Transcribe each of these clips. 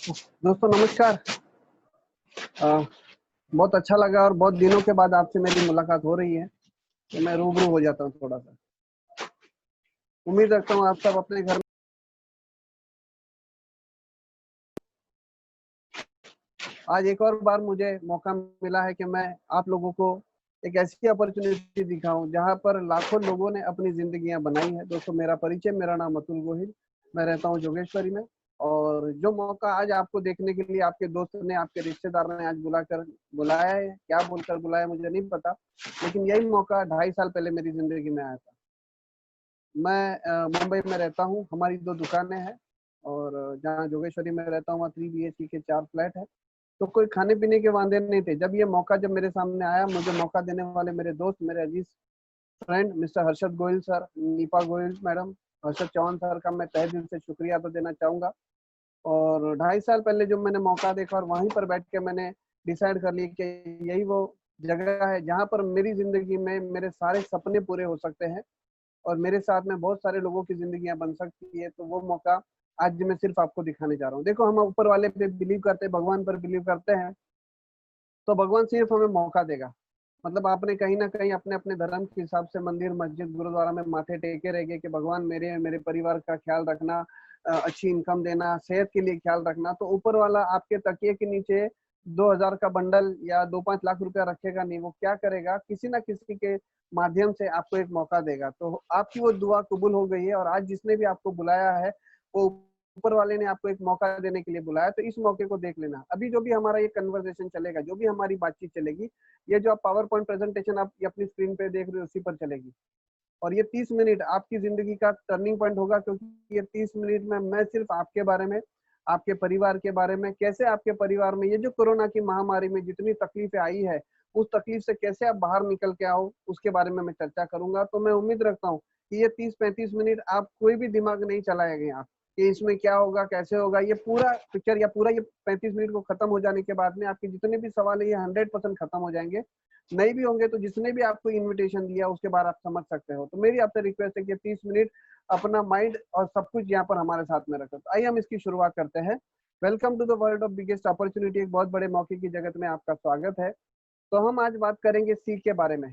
दोस्तों नमस्कार। बहुत अच्छा लगा और बहुत दिनों के बाद आपसे मेरी मुलाकात हो रही है, तो मैं रूबरू हो जाता हूँ थोड़ा-सा। उम्मीद रखता हूँ आप सब अपने घर। आज एक और बार मुझे मौका मिला है कि मैं आप लोगों को एक ऐसी अपॉर्च्युनिटी दिखाऊँ, जहाँ पर लाखों लोगों ने अपनी ज़िंदगियाँ बनाई हैं। दोस्तों मेरा परिचय, मेरा नाम अतुल गोहिल, मैं रहता हूँ जोगेश्वरी में। और जो मौका आज आपको देखने के लिए आपके दोस्त ने, आपके रिश्तेदार ने आज बुलाया है, क्या बोलकर बुलाया मुझे नहीं पता, लेकिन यही मौका 2.5 साल पहले मेरी ज़िंदगी में आया था। मैं मुंबई में रहता हूँ, हमारी 2 दुकानें हैं और जहाँ जोगेश्वरी में रहता हूँ, वहाँ 3 बीएचके के 4 फ्लैट हैं। तो कोई खाने-पीने के वांदे नहीं थे। जब ये मौका जब मेरे सामने आया, मुझे मौका देने वाले मेरे दोस्त, मेरे अजीज़ friend mister Harshad Goyal sir, Neepa Goyal madam, Harshad Chauhan sir का मैं तहे दिल से शुक्रिया अदा देना चाहूँगा। और 2.5 साल पहले जब मैंने मौका देखा और वहीं पर बैठ के मैंने डिसाइड कर लिया कि यही वो जगह है, जहाँ पर मेरी ज़िंदगी में मेरे सारे सपने पूरे हो सकते हैं और मेरे साथ में बहुत सारे लोगों की ज़िंदगियाँ बन सकती है। तो वो मौका आज मैं सिर्फ़ आपको दिखाने जा रहा हूँ। देखो, हम ऊपर वाले पे बिलीव करते हैं, भगवान पर बिलीव करते हैं, तो भगवान सिर्फ हमें मौका देगा। मतलब आपने कहीं न कहीं अपने-अपने धर्म के हिसाब से मंदिर, मस्जिद, गुरुद्वारा में माथे टेके रह गए कि भगवान मेरे मेरे परिवार का ख़्याल रखना, अच्छी इनकम देना, सेहत के लिए ख़्याल रखना। तो ऊपर वाला आपके तकिए के नीचे 2000 का बंडल या 2-5 लाख रुपया रखेगा नहीं, वो क्या करेगा, किसी न किसी के माध्यम से आपको एक मौका देगा। तो आपकी वो दुआ कबूल हो गई है और आज जिसने भी आपको बुलाया है, वो ऊपर वाले ने आपको एक मौका देने के लिए बुलाया, तो इस मौके को देख लेना। अभी जो भी हमारा ये कन्वर्सेशन चलेगा, जो भी हमारी बातचीत चलेगी, ये जो आप पावर पॉइंट प्रेजेंटेशन आप ये अपनी स्क्रीन पे देख रहे हो, उसी पर चलेगी। और ये 30 मिनट आपकी ज़िंदगी का टर्निंग पॉइंट होगा, क्योंकि ये 30 मिनट में मैं सिर्फ़ आपके बारे में, आपके परिवार के बारे में, कैसे आपके परिवार में ये जो कोरोना की महामारी में जितनी तकलीफ़ें आई है, उस तकलीफ़ से कैसे आप बाहर निकल के आओ, उसके बारे में मैं चर्चा करूँगा। तो मैं उम्मीद रखता हूँ कि ये 30-35 मिनट आप कोई भी दिमाग नहीं चलाएँगे आप, कि इसमें क्या होगा, कैसे होगा। ये पूरा पिक्चर या पूरा ये 35 मिनट को खत्म हो जाने के बाद में आपके जितने भी सवाल है, ये 100% खत्म हो जाएँगे। नहीं भी होंगे तो जिसने भी आपको इन्विटेशन दिया उसके बाद आप समझ सकते हो। तो मेरी आपसे रिक्वेस्ट है कि 30 मिनट अपना माइंड और सब कुछ यहाँ पर हमारे साथ में रखो। तो आइए हम इसकी शुरुआत करते हैं। Welcome to the world of biggest opportunity. एक बहुत बड़े मौके की जगत में आपका स्वागत है। तो हम आज बात करेंगे सी के बारे में।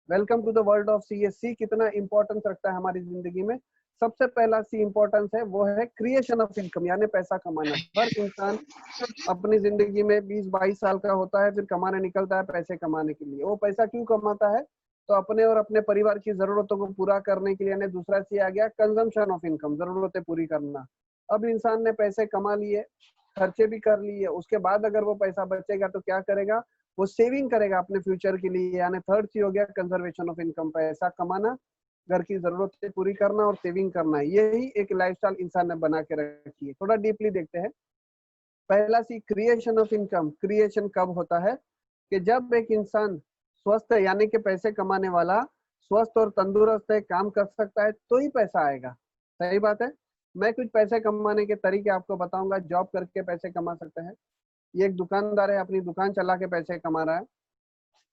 Welcome to the world of C. ये सी कितना इंपॉर्टेंस रखता है हमारी जिंदगी में। सबसे पहला सी इंपॉर्टेंस है, वो है क्रिएशन ऑफ इनकम, यानी पैसा कमाना। हर इंसान अपनी जिंदगी में 20-22 साल का होता है, फिर कमाने निकलता है पैसे कमाने के लिए। वो पैसा क्यों कमाता है? तो अपने और अपने परिवार की जरूरतों को पूरा करने के लिए। यानी दूसरा सी आ गया कंजम्पशन ऑफ इनकम, जरूरतें पूरी करना। अब इंसान ने पैसे कमा लिए, खर्चे भी कर लिए, उसके बाद अगर वो पैसा बचेगा तो क्या करेगा? वो सेविंग करेगा अपने फ्यूचर के लिए। यानी थर्ड सी हो गया कंजर्वेशन ऑफ इनकम, पैसा कमाना, घर की जरूरतें पूरी करना और सेविंग करना। यही एक लाइफस्टाइल इंसान ने बना के रखी है। थोड़ा डीपली देखते हैं। पहला सी क्रिएशन ऑफ इनकम। क्रिएशन कब होता है? कि जब एक इंसान स्वस्थ है, यानी कि पैसे कमाने वाला स्वस्थ और तंदुरुस्त है, काम कर सकता है, तो ही पैसा आएगा। सही बात है। मैं कुछ पैसे कमाने के तरीके आपको बताऊंगा। जॉब करके पैसे कमा सकते हैं। ये एक दुकानदार है, अपनी दुकान चला के पैसे कमा रहा है।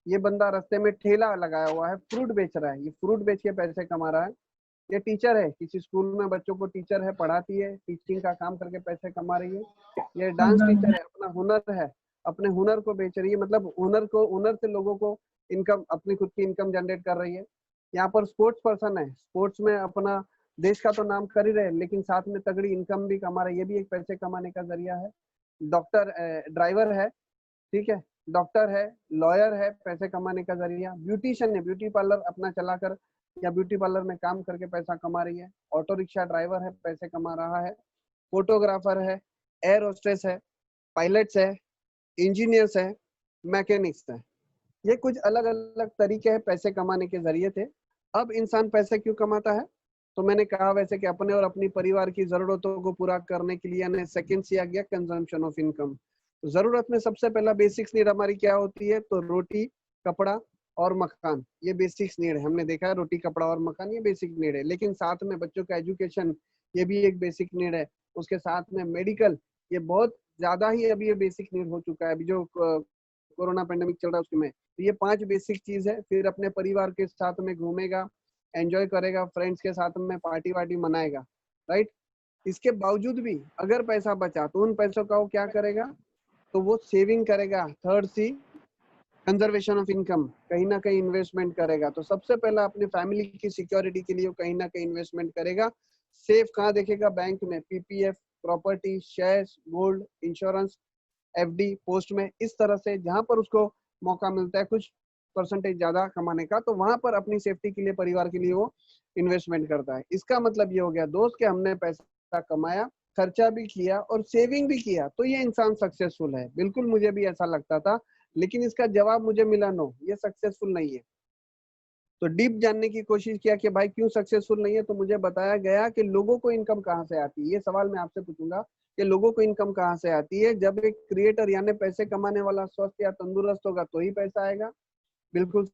ये बंदा रास्ते में ठेला लगाया हुआ है, फ्रूट बेच रहा है, ये फ्रूट बेच के पैसे कमा रहा है। ये टीचर है, किसी स्कूल में बच्चों को टीचर है, पढ़ाती है, टीचिंग का काम करके पैसे कमा रही है। ये डांस टीचर है, अपना हुनर है, अपने हुनर को बेच रही है, मतलब हुनर से लोगों को इनकम, अपनी खुद की इनकम जनरेट कर रही है। यहाँ पर स्पोर्ट्स पर्सन है, स्पोर्ट्स में अपना देश का तो नाम कर ही रहे, लेकिन साथ में तगड़ी इनकम भी कमा रहे, ये भी एक पैसे कमाने का जरिया है। डॉक्टर, ड्राइवर है, ठीक है, डॉक्टर है, लॉयर है, पैसे कमाने का जरिया। ब्यूटिशियन है, ब्यूटी पार्लर अपना चलाकर या ब्यूटी पार्लर में काम करके पैसा कमा रही है। ऑटो रिक्शा ड्राइवर है, पैसे कमा रहा है। फोटोग्राफर है, एयर होस्टेस है, पायलट्स है, इंजीनियर्स है, मैकेनिक्स है। ये कुछ अलग अलग तरीके हैं पैसे कमाने के जरिए थे। अब इंसान पैसे क्यों कमाता है? तो मैंने कहा वैसे कि अपने और अपनी परिवार की जरूरतों को पूरा करने के लिए, यानी सेकंड से आ गया कंजम्पशन ऑफ इनकम। जरूरत में सबसे पहला बेसिक्स नीड हमारी क्या होती है? तो रोटी, कपड़ा और मकान। ये बेसिक्स नीड है। हमने देखा है रोटी, कपड़ा और मकान, ये बेसिक नीड है। लेकिन साथ में बच्चों का एजुकेशन, ये भी एक बेसिक नीड है। उसके साथ में मेडिकल, ये बहुत ज्यादा ही अभी ये बेसिक नीड हो चुका है, अभी जो कोरोना पेंडेमिक चल रहा है उसमें। तो ये 5 बेसिक चीज है। फिर अपने परिवार के साथ में घूमेगा, एंजॉय करेगा, फ्रेंड्स के साथ में पार्टी वार्टी मनाएगा, राइट। इसके बावजूद भी अगर पैसा बचा तो उन पैसों का वो क्या करेगा, तो वो सेविंग करेगा। Third C, conservation of income, कहीं ना कहीं इन्वेस्टमेंट करेगा। तो सबसे पहला अपनी फैमिली की सिक्योरिटी के लिए कहीं ना कहीं इन्वेस्टमेंट करेगा। सेफ कहाँ देखेगा, बैंक में, PPF, property, shares, gold, insurance, FD, post में, इस तरह से जहां पर उसको मौका मिलता है कुछ परसेंटेज ज्यादा कमाने का, तो वहां पर अपनी सेफ्टी के लिए, परिवार के लिए वो इन्वेस्टमेंट करता है। इसका मतलब ये हो गया दोस्त कि हमने पैसा कमाया, खर्चा भी किया और सेविंग भी किया, तो ये इंसान सक्सेसफुल है। बिल्कुल मुझे भी ऐसा लगता था, लेकिन इसका जवाब मुझे मिला नो, ये सक्सेसफुल नहीं है। तो डीप जानने की कोशिश किया कि भाई क्यों सक्सेसफुल नहीं है, तो मुझे बताया गया कि लोगों को इनकम कहाँ से आती है। ये सवाल मैं आपसे पूछूंगा कि लोगों को इनकम कहाँ से आती है। जब एक क्रिएटर यानी पैसे कमाने वाला स्वस्थ या तंदुरुस्त होगा तो ही पैसा आएगा। बिल्कुल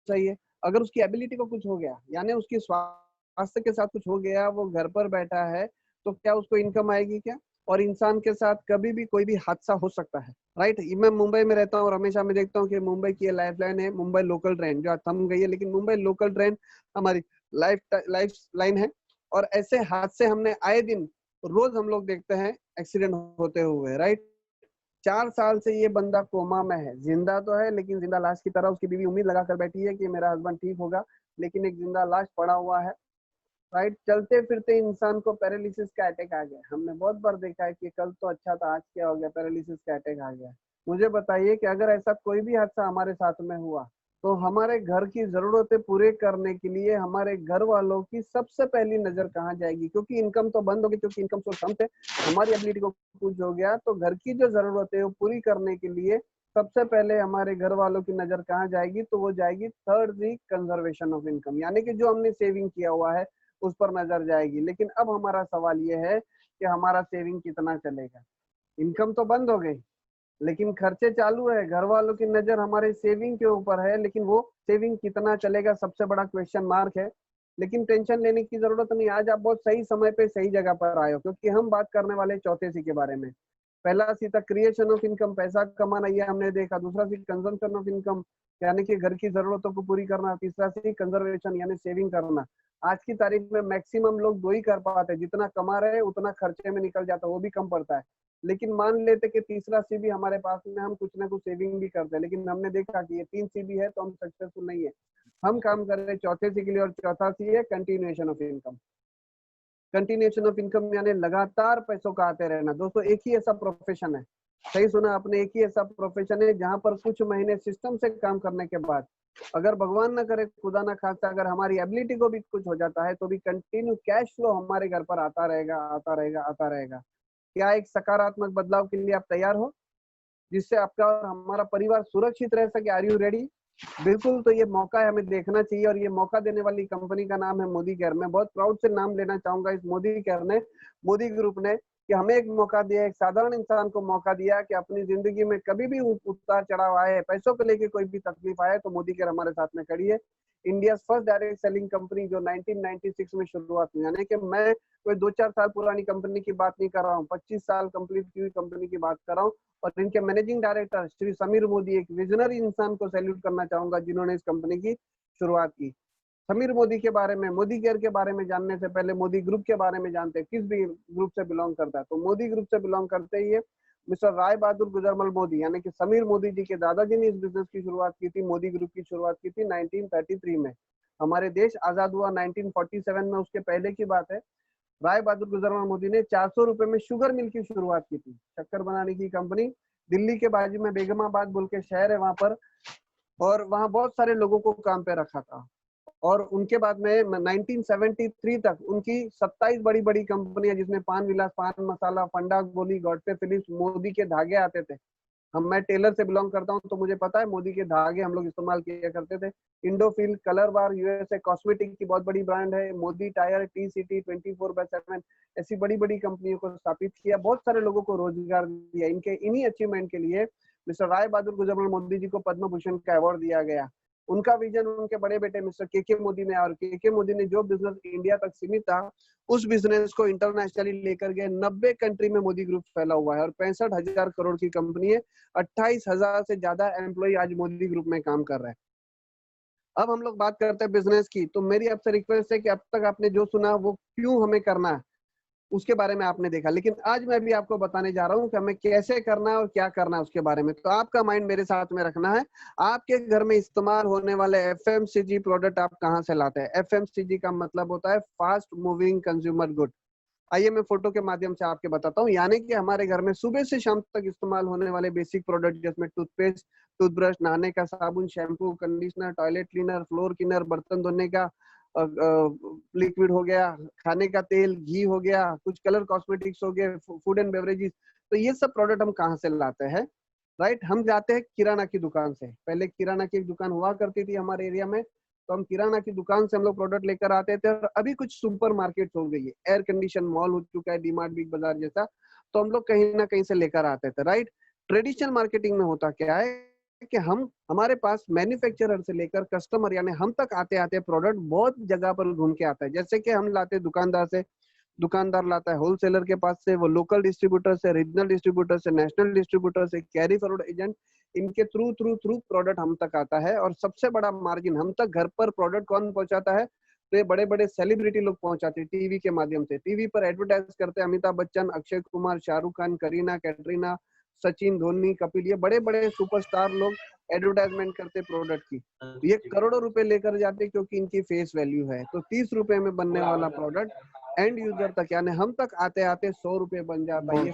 सही है। अगर उसकी एबिलिटी को कुछ हो गया, यानी उसकी स्वास्थ्य के साथ कुछ हो गया, वो घर पर बैठा है, तो क्या उसको इनकम आएगी क्या? और इंसान के साथ कभी भी कोई भी हादसा हो सकता है, राइट। मैं मुंबई में रहता हूँ और हमेशा मैं देखता हूँ कि मुंबई की लाइफ लाइन है मुंबई लोकल ट्रेन, जो आज थम गई है, लेकिन मुंबई लोकल ट्रेन हमारी लाइफ लाइन है। और ऐसे हादसे हमने आए दिन, रोज हम लोग देखते हैं एक्सीडेंट होते हुए, राइट। 4 साल से ये बंदा कोमा में है, जिंदा तो है लेकिन जिंदा लाश की तरह। उसकी बीवी उम्मीद लगा कर बैठी है कि मेरा हस्बैंड ठीक होगा, लेकिन एक जिंदा लाश पड़ा हुआ है, राइट। चलते फिरते इंसान को पैरालिसिस का अटैक आ गया। हमने बहुत बार देखा है कि कल तो अच्छा था, आज क्या हो गया, पैरालिसिस का अटैक आ गया। मुझे बताइए कि अगर ऐसा कोई भी हादसा हमारे साथ में हुआ, तो हमारे घर की जरूरतें पूरे करने के लिए हमारे घर वालों की सबसे पहली नजर कहाँ जाएगी? क्योंकि इनकम तो बंद होगी, क्योंकि इनकम सोर्स कम थे, हमारी एबिलिटी को कुछ हो गया, तो घर की जो जरूरतें वो पूरी करने के लिए सबसे पहले हमारे घर वालों की नजर कहाँ जाएगी? तो वो जाएगी third the conservation of income, यानी कि जो हमने सेविंग किया हुआ है उस पर नजर जाएगी। लेकिन अब हमारा सवाल ये है कि हमारा सेविंग कितना चलेगा? इनकम तो बंद हो गई, लेकिन खर्चे चालू है, घर वालों की नजर हमारे सेविंग के ऊपर है, लेकिन वो सेविंग कितना चलेगा, सबसे बड़ा क्वेश्चन मार्क है। लेकिन टेंशन लेने की जरूरत नहीं, आज आप बहुत सही समय पे सही जगह पर आए हो, क्योंकि हम बात करने वाले चौथे सी के बारे में। पहला सी था क्रिएशन ऑफ इनकम, पैसा कमाना, ये हमने देखा। दूसरा सी कंजम्पशन ऑफ इनकम, यानी कि घर की जरूरतों को पूरी करना। तीसरा सी कंजर्वेशन, यानी सेविंग करना। आज की तारीख में मैक्सिमम लोग दो ही कर पाते हैं, जितना कमा रहे हैं उतना खर्चे में निकल जाता है, वो भी कम पड़ता है। लेकिन मान लेते कि तीसरा सी भी हमारे पास में, हम कुछ ना कुछ सेविंग भी करते हैं, लेकिन हमने देखा कि ये 3 सी भी है तो हम सक्सेसफुल नहीं है। हम काम कर रहे हैं चौथे सी के लिए, और चौथा सी है continuation of income. Continuation of income यानी लगातार पैसों का आते रहना। दोस्तों एक ही ऐसा प्रोफेशन है, सही सुना आपने, एक ही ऐसा प्रोफेशन है जहां पर कुछ महीने सिस्टम से काम करने के बाद, अगर भगवान ना करे, खुदा ना खास्ता, अगर हमारी एबिलिटी को भी कुछ हो जाता है, तो भी कंटिन्यू कैश फ्लो हमारे घर पर आता रहेगा, आता रहेगा, आता रहेगा। क्या एक सकारात्मक बदलाव के लिए आप तैयार हो, जिससे आपका और हमारा परिवार सुरक्षित रह सके? Are you ready? बिल्कुल। तो ये मौका है, हमें देखना चाहिए, और ये मौका देने वाली कंपनी का नाम है मोदी केयर। मैं बहुत प्राउड से नाम लेना चाहूंगा इस मोदी केयर ने, मोदी ग्रुप ने, कि हमें एक मौका दिया, एक साधारण इंसान को मौका दिया कि अपनी जिंदगी में कभी भी उतार चढ़ाव आए, पैसों को लेके कोई भी तकलीफ आए, तो मोदी केयर हमारे साथ में खड़ी है। India first direct selling company, जो 1996 में शुरुआत हुई, यानी कि मैं कोई 2-4 साल पुरानी कंपनी की बात नहीं कर रहा हूँ, 25 साल कंप्लीट की हुई कंपनी की बात कर रहा हूँ। और इनके मैनेजिंग डायरेक्टर श्री समीर मोदी, एक विजनरी इंसान को सैल्यूट करना चाहूंगा, जिन्होंने इस कंपनी की शुरुआत की। समीर मोदी के बारे में, मोदी केयर के बारे में जानने से पहले मोदी ग्रुप के बारे में जानते हैं, किस भी ग्रुप से बिलोंग करता है। तो मोदी ग्रुप से बिलोंग करते ही मिस्टर राय बहादुर गुजरमल मोदी, यानी कि समीर मोदी जी के दादाजी ने इस बिजनेस की शुरुआत की थी, मोदी ग्रुप की शुरुआत की थी 1933 में। हमारे देश आजाद हुआ 1947 में, उसके पहले की बात है। राय बहादुर गुजरमल मोदी ने 400 रुपए में शुगर मिल की शुरुआत की थी, शक्कर बनाने की कंपनी। दिल्ली के बाजू में बेगमाबाद बोल के शहर है वहां पर, और वहां बहुत सारे लोगों को काम पे रखा था। और उनके बाद में 1973 तक उनकी 27 बड़ी बड़ी कंपनियां, जिसमें पान विलास, पान मसाला, फंडा, गोली, गॉडसे, फिलिप्स, मोदी के धागे आते थे। मैं टेलर से बिलोंग करता हूँ, तो मुझे पता है मोदी के धागे हम लोग इस्तेमाल किया करते थे। इंडोफिल, कलर बार, यूएसए कॉस्मेटिक की बहुत बड़ी ब्रांड है, मोदी टायर, टी सिटी, 24/7, ऐसी बड़ी बड़ी कंपनियों को स्थापित किया, बहुत सारे लोगों को रोजगार दिया। इनके इन्हीं अचीवमेंट के लिए मिस्टर राय बहादुर गुजरमल मोदी जी को पद्म भूषण का अवार्ड दिया गया। उनका विजन उनके बड़े बेटे मिस्टर के मोदी ने, और के मोदी ने जो बिजनेस इंडिया तक सीमित था, उस बिजनेस को इंटरनेशनली लेकर गए। 90 कंट्री में मोदी ग्रुप फैला हुआ है, और 65,000 करोड़ की कंपनी है। 28,000 से ज्यादा एम्प्लॉय आज मोदी ग्रुप में काम कर रहे हैं। अब हम लोग बात करते हैं बिजनेस की, तो मेरी आपसे रिक्वेस्ट है कि अब तक आपने जो सुना वो क्यों हमें करना है, उसके बारे में आपने देखा, लेकिन आज मैं भी आपको बताने जा रहा हूँ कि हमें कैसे करना है और क्या करना है उसके बारे में। तो आपका माइंड मेरे साथ में रखना है। आपके घर में इस्तेमाल होने वाले एफएमसीजी प्रोडक्ट आप कहाँ से लाते हैं? एफएमसीजी का मतलब होता है फास्ट मूविंग कंज्यूमर गुड। आइए मैं फोटो के माध्यम से आपके बताता हूँ। यानी कि हमारे घर में सुबह से शाम तक इस्तेमाल होने वाले बेसिक प्रोडक्ट, जिसमें टूथपेस्ट, टूथब्रश, नहाने का साबुन, shampoo, conditioner, toilet cleaner, floor cleaner, बर्तन धोने का लिक्विड हो गया, खाने का तेल, घी हो गया, कुछ कलर कॉस्मेटिक्स हो गए, फूड एंड बेवरेजेस। तो ये सब प्रोडक्ट हम कहाँ से लाते हैं? राइट, हम जाते हैं किराना की दुकान से। पहले किराना की एक दुकान हुआ करती थी हमारे एरिया में, तो हम किराना की दुकान से हम लोग प्रोडक्ट लेकर आते थे। और अभी कुछ सुपर मार्केट हो गई है, एयर कंडीशन मॉल हो चुका है, डीमार्ट, बिग बाजार जैसा, तो हम लोग कहीं ना कहीं से लेकर आते थे। राइट, ट्रेडिशनल मार्केटिंग में होता क्या है कि हम हमारे पास मैन्युफैक्चरर से लेकर कस्टमर यानी हम तक आते आते प्रोडक्ट बहुत जगह पर घूम के आता है। जैसे कि हम लाते दुकानदार से, दुकानदार लाता है होलसेलर के पास से, वो लोकल डिस्ट्रीब्यूटर से, रीजनल डिस्ट्रीब्यूटर से, नेशनल डिस्ट्रीब्यूटर से, कैरी फॉरवर्ड एजेंट, इनके थ्रू थ्रू थ्रू प्रोडक्ट हम तक आता है। और सबसे बड़ा मार्जिन हम तक घर पर प्रोडक्ट कौन पहुंचाता है? तो ये बड़े बड़े सेलिब्रिटी लोग पहुंचाते हैं टीवी के माध्यम से। टीवी पर एडवर्टाइज करते हैं अमिताभ बच्चन, अक्षय कुमार, शाहरुख खान, करीना कैटरीना, सचिन, धोनी, कपिल, ये बड़े बड़े सुपरस्टार लोग एडवर्टाइजमेंट करते प्रोडक्ट की। ये करोड़ों रुपए लेकर जाते क्योंकि इनकी फेस वैल्यू है। तो 30 रुपए में बनने वाला प्रोडक्ट एंड यूजर तक यानी हम तक आते आते 100 रुपए बन जाता है। ये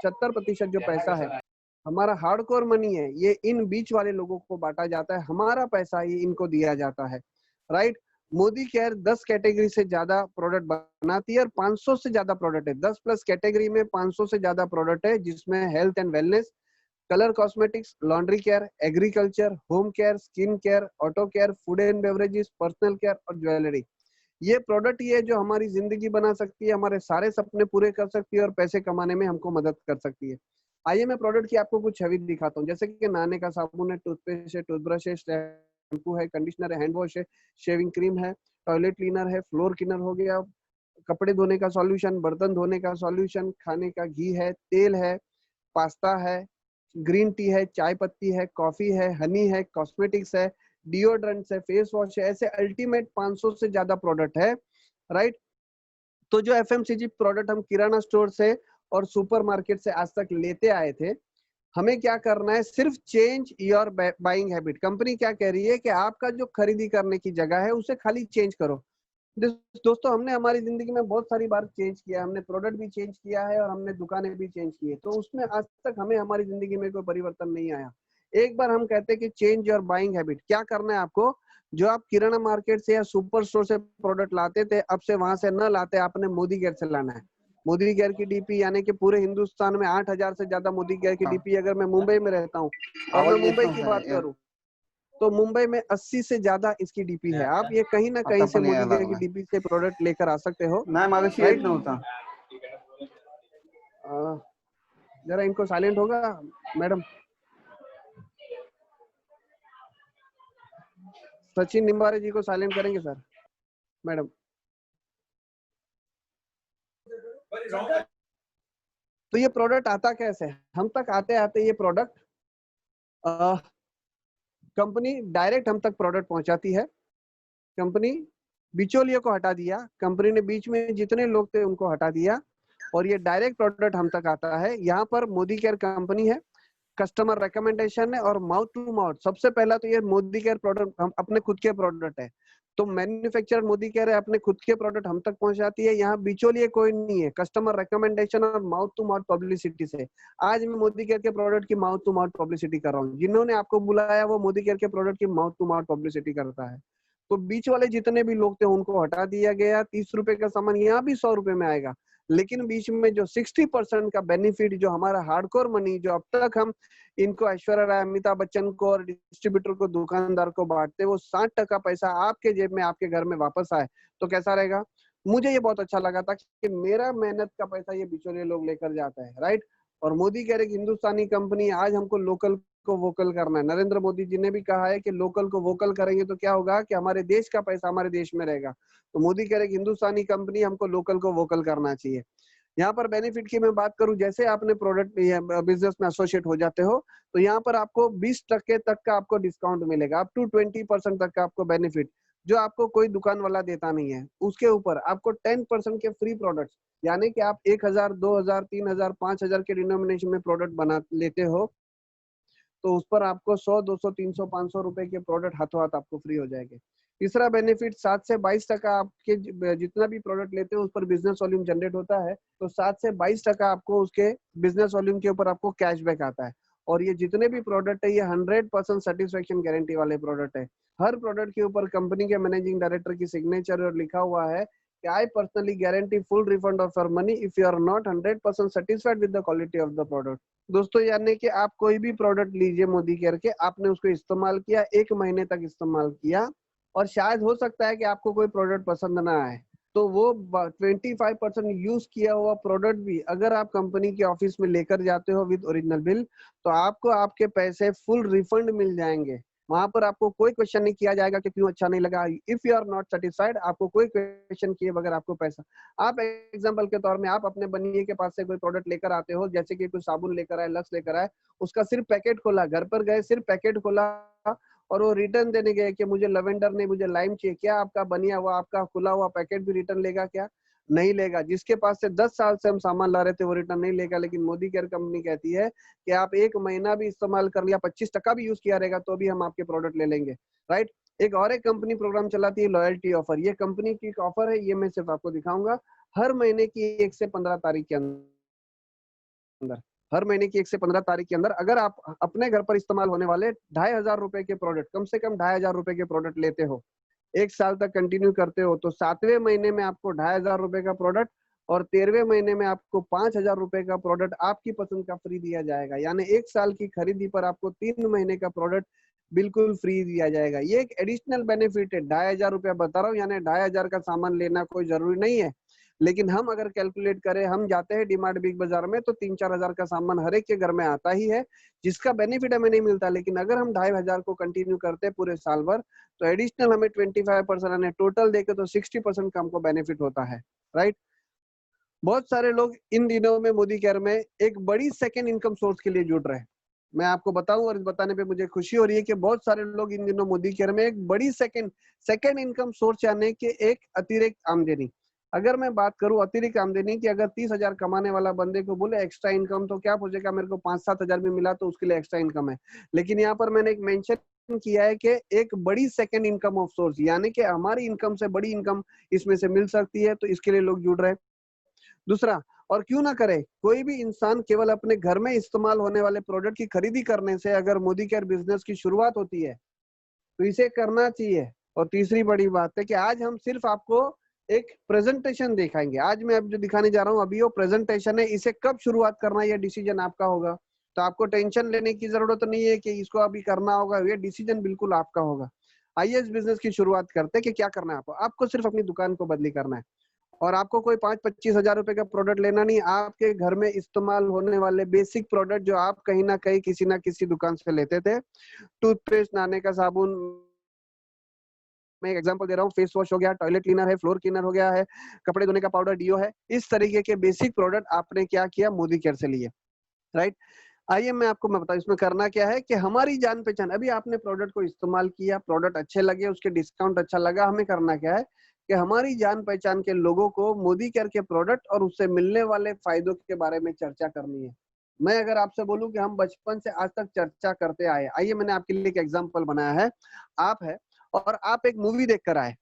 70% जो पैसा है हमारा हार्डकोर मनी है, ये इन बीच वाले लोगों को बांटा जाता है। हमारा पैसा ये इनको दिया जाता है। राइट, मोदी केयर 10 कैटेगरी से ज्यादा प्रोडक्ट बनाती है और 500 से ज्यादा प्रोडक्ट है। 10 प्लस कैटेगरी में 500 से ज्यादा प्रोडक्ट है, जिसमें health and wellness, colour cosmetics, laundry care, agriculture, home care, skin care, auto care, food and beverages, personal care और ज्वेलरी। ये प्रोडक्ट ये जो हमारी जिंदगी बना सकती है, हमारे सारे सपने पूरे कर सकती है और पैसे कमाने में हमको मदद कर सकती है। आइए मैं प्रोडक्ट की आपको कुछ छवि दिखाता हूँ। जैसे कि नहाने का साबुन है, टूथपेस्ट है, टूथब्रश है, शैम्पू है, कंडीशनर है, हैंड वॉश है, शेविंग क्रीम है, टॉयलेट क्लीनर है, फ्लोर क्लीनर हो गया, कपड़े धोने का सॉल्यूशन, बर्तन धोने का सॉल्यूशन, खाने का घी है, तेल है, पास्ता है, ग्रीन टी है, चाय पत्ती है, कॉफी है, हनी है, कॉस्मेटिक्स है, डिओड्रेंट्स है, फेस वॉश है। ऐसे अल्टीमेट 500 से ज्यादा प्रोडक्ट है। राइट, तो जो एफएमसीजी प्रोडक्ट हम किराना स्टोर से और सुपरमार्केट से आज तक लेते आए थे, हमें क्या करना है? सिर्फ change your buying habit. Company क्या कह रही है कि आपका जो खरीदी करने की जगह है उसे खाली चेंज करो। दोस्तों, हमने हमारी जिंदगी में बहुत सारी बार चेंज किया, हमने प्रोडक्ट भी चेंज किया है और हमने दुकानें भी चेंज की है, तो उसमें आज तक हमें हमारी जिंदगी में कोई परिवर्तन नहीं आया। एक बार हम कहते हैं कि चेंज योर बाइंग हैबिट। क्या करना है आपको? जो आप किराना मार्केट से या सुपर स्टोर से प्रोडक्ट लाते थे, अब से वहां से न लाते, आपने मोदी केयर से लाना है। मोदी केयर की डीपी यानी कि पूरे हिंदुस्तान में 8000 से ज्यादा मोदी केयर की डीपी। अगर मैं मुंबई में रहता हूँ और मैं मुंबई की बात करूँ तो मुंबई में 80 से ज्यादा इसकी डीपी है। आप ये कहीं ना कहीं से मोदी केयर की डीपी से प्रोडक्ट लेकर आ सकते हो। राइट, जरा इनको साइलेंट होगा मैडम। सचिन निम्बारे जी को साइलेंट करेंगे सर मैडम। तो ये प्रोडक्ट आता कैसे? हम तक आते आते ये प्रोडक्ट कंपनी डायरेक्ट हम तक प्रोडक्ट पहुंचाती है। कंपनी बिचौलियों को हटा दिया, कंपनी ने बीच में जितने लोग थे उनको हटा दिया और ये डायरेक्ट प्रोडक्ट हम तक आता है। यहाँ पर मोदी केयर कंपनी है, कस्टमर रिकमेंडेशन है और माउथ टू माउथ। सबसे पहला तो ये मोदी केयर प्रोडक्ट हम अपने खुद के प्रोडक्ट है, तो मैन्युफैक्चरर मोदी केयर है, अपने खुद के प्रोडक्ट हम तक पहुंचाती है। यहाँ बिचौलिए कोई नहीं है, कस्टमर रिकमेंडेशन और माउथ टू माउथ पब्लिसिटी से आज मैं मोदी केयर के प्रोडक्ट की माउथ टू माउथ पब्लिसिटी कर रहा हूँ। जिन्होंने आपको बुलाया वो मोदी केयर के प्रोडक्ट की माउथ टू माउथ पब्लिसिटी करता है। तो बीच वाले जितने भी लोग थे उनको हटा दिया गया। 30 रुपए का सामान यहाँ भी 100 रुपए में आएगा, लेकिन बीच में जो 60% का बेनिफिट, जो हमारा हार्डकोर मनी, जो अब तक हम इनको ऐश्वर्या राय, अमिताभ बच्चन को और डिस्ट्रीब्यूटर को, दुकानदार को बांटते, वो 60% पैसा आपके जेब में, आपके घर में वापस आए तो कैसा रहेगा? मुझे ये बहुत अच्छा लगा था कि मेरा मेहनत का पैसा ये बिचौलिए लोग लेकर जाता है। राइट, और मोदी कह रहे कि हिंदुस्तानी कंपनी, आज हमको लोकल को वोकल करना है। नरेंद्र मोदी जी ने भी कहा है कि लोकल को वोकल करेंगे तो क्या होगा कि हमारे देश का पैसा हमारे देश में रहेगा। तो मोदी कह रहे कि हिंदुस्तानी कंपनी, हमको लोकल को वोकल करना चाहिए। यहाँ पर बेनिफिट की मैं बात करूं, जैसे आपने प्रोडक्ट बिजनेस में एसोसिएट हो जाते हो तो यहाँ पर आपको 20% तक का आपको डिस्काउंट मिलेगा, अप टू 20% तक का आपको बेनिफिट। जो आपको कोई दुकान वाला देता नहीं है। उसके ऊपर आपको 10% के फ्री प्रोडक्ट्स, यानी कि आप 1000, 2000, 3000, 5000 के डिनोमिनेशन में प्रोडक्ट बना लेते हो, तो उस पर आपको 100, 200, 300, 500 रुपए के प्रोडक्ट हाथों हाथ आपको फ्री हो जाएंगे। तीसरा बेनिफिट, 7 से 22% आपके जितना भी प्रोडक्ट लेते हो उस पर बिजनेस वॉल्यूम जनरेट होता है, तो 7 से 22% आपको उसके बिजनेस वॉल्यूम के ऊपर आपको कैशबैक आता है। और ये जितने भी प्रोडक्ट है ये 100% सेटिस्फेक्शन गारंटी वाले प्रोडक्ट है। हर प्रोडक्ट के ऊपर कंपनी के मैनेजिंग डायरेक्टर की सिग्नेचर और लिखा हुआ है कि I personally guarantee full refund of your money if you are not 100% satisfied with the quality of the product. दोस्तों, यानी कि आप कोई भी प्रोडक्ट लीजिए मोदी केयर के, आपने उसको इस्तेमाल किया, 1 महीने तक इस्तेमाल किया, और शायद हो सकता है कि आपको कोई प्रोडक्ट पसंद ना आए, तो वो 25% यूज किया हुआ प्रोडक्ट भी अगर आप कंपनी के ऑफिस में लेकर जाते हो विद ओरिजिनल बिल, तो आपको आपके पैसे फुल रिफंड मिल जाएंगे। वहां पर आपको कोई क्वेश्चन नहीं किया जाएगा कि क्यों अच्छा नहीं लगा। If you are not satisfied, आपको कोई क्वेश्चन किए बगैर आपको पैसा। आप एग्जांपल के तौर में आप अपने बनिए के पास से कोई प्रोडक्ट लेकर आते हो, जैसे कि कोई साबुन लेकर आए, लक्स लेकर आए, उसका सिर्फ पैकेट खोला, घर पर गए, सिर्फ पैकेट खोला और वो रिटर्न देने गए कि मुझे लवेंडर नहीं, मुझे लाइम चाहिए, क्या आपका बनिया हुआ, आपका खुला हुआ पैकेट भी रिटर्न लेगा क्या? नहीं लेगा। जिसके पास से 10 साल से हम सामान ला रहे थे वो रिटर्न नहीं लेगा। लेकिन मोदी केयर कंपनी कहती है कि आप 1 महीना भी इस्तेमाल कर लिया, 25% भी यूज किया रहेगा, तो भी हम आपके प्रोडक्ट ले लेंगे, राइट। एक कंपनी प्रोग्राम चलाती है लॉयल्टी ऑफर। ये कंपनी की एक ऑफर है, ये मैं सिर्फ आपको दिखाऊंगा। हर महीने की 1 से 15 तारीख के अंदर, हर महीने की 1 से 15 तारीख के अंदर अगर आप अपने घर पर इस्तेमाल होने वाले 2500 रुपए के प्रोडक्ट, कम से कम 2500 रुपए के प्रोडक्ट लेते हो, 1 साल तक कंटिन्यू करते हो, तो 7वें महीने में आपको 2500 रुपए का प्रोडक्ट और 13वें महीने में आपको 5000 रुपए का प्रोडक्ट आपकी पसंद का फ्री दिया जाएगा। यानी 1 साल की खरीदी पर आपको 3 महीने का प्रोडक्ट बिल्कुल फ्री दिया जाएगा। ये एक एडिशनल बेनिफिट है। 2500 रुपया बता रहा हूँ, यानी 2500 का सामान लेना कोई जरूरी नहीं है। लेकिन हम अगर कैलकुलेट करें, हम जाते हैं डीमार्ट बिग बाजार में तो 3-4 हजार का सामान हर एक के घर में आता ही है, जिसका बेनिफिट हमें नहीं मिलता। लेकिन अगर हम 2500 को कंटिन्यू करते हैं पूरे साल भर, तो एडिशनल हमें 25% यानी टोटल देके तो 60% का हमको बेनिफिट होता है, राइट। बहुत सारे लोग इन दिनों में मोदी केयर में एक बड़ी सेकेंड इनकम सोर्स के लिए जुड़ रहे हैं। मैं आपको बताऊं, और इस बताने पे मुझे खुशी हो रही है कि बहुत सारे लोग इन दिनों मोदी केयर में एक बड़ी सेकेंड इनकम सोर्स यानी कि एक अतिरिक्त आमदनी। अगर मैं बात करूं अतिरिक्त आमदनी की, अगर 30,000 कमाने वाला बंदे को बोले एक्स्ट्रा इनकम, तो क्या पूछेगा, मेरे को 5-7 हजार भी मिला तो उसके लिए एक्स्ट्रा इनकम है। लेकिन यहाँ पर मैंने एक मेंशन किया है कि एक बड़ी सेकेंड इनकम ऑफ सोर्स, यानी कि हमारी इनकम से बड़ी इनकम इसमें से मिल सकती है, तो इसके लिए लोग जुड़ रहे हैं। दूसरा, और क्यों ना करे, कोई भी इंसान केवल अपने घर में इस्तेमाल होने वाले प्रोडक्ट की खरीदी करने से अगर मोदी केयर बिजनेस की शुरुआत होती है, तो इसे करना चाहिए। और तीसरी बड़ी बात है कि आज हम सिर्फ आपको एक प्रेजेंटेशन दिखाएंगे। आज मैं अब जो दिखाने जा रहा हूँ अभी वो प्रेजेंटेशन है। इसे कब शुरुआत करना है ये डिसीजन आपका होगा, तो आपको टेंशन लेने की जरूरत नहीं है कि इसको अभी करना होगा, ये डिसीजन बिल्कुल आपका होगा। आइए इस बिजनेस की शुरुआत करते हैं कि क्या करना है आपको। आपको सिर्फ अपनी दुकान को बदली करना है, और आपको कोई 5-25 हजार रुपए का प्रोडक्ट लेना नहीं। आपके घर में इस्तेमाल होने वाले बेसिक प्रोडक्ट जो आप कहीं ना कहीं किसी ना किसी दुकान से लेते थे, टूथपेस्ट, नहाने का साबुन, मैं एक एग्जांपल दे रहा हूँ, फेस वॉश हो गया, टॉयलेट क्लीनर है, फ्लोर क्लीनर हो गया है, कपड़े धोने का पाउडर, डीओ है, इस तरीके के बेसिक प्रोडक्ट आपने क्या किया, मोदी केयर से लिए, राइट। आइए मैं बताऊं इसमें करना क्या है कि हमारी जान पहचान, अभी आपने प्रोडक्ट को इस्तेमाल किया, प्रोडक्ट अच्छे लगे, उसके डिस्काउंट अच्छा लगा, हमें करना क्या है कि हमारी जान पहचान के लोगों को मोदी केयर के प्रोडक्ट और उससे मिलने वाले फायदों के बारे में चर्चा करनी है। मैं अगर आपसे बोलूं कि हम बचपन से आज तक चर्चा करते आए, आइए मैंने आपके लिए एक एग्जांपल बनाया है। आप है और आप एक मूवी देखकर आए,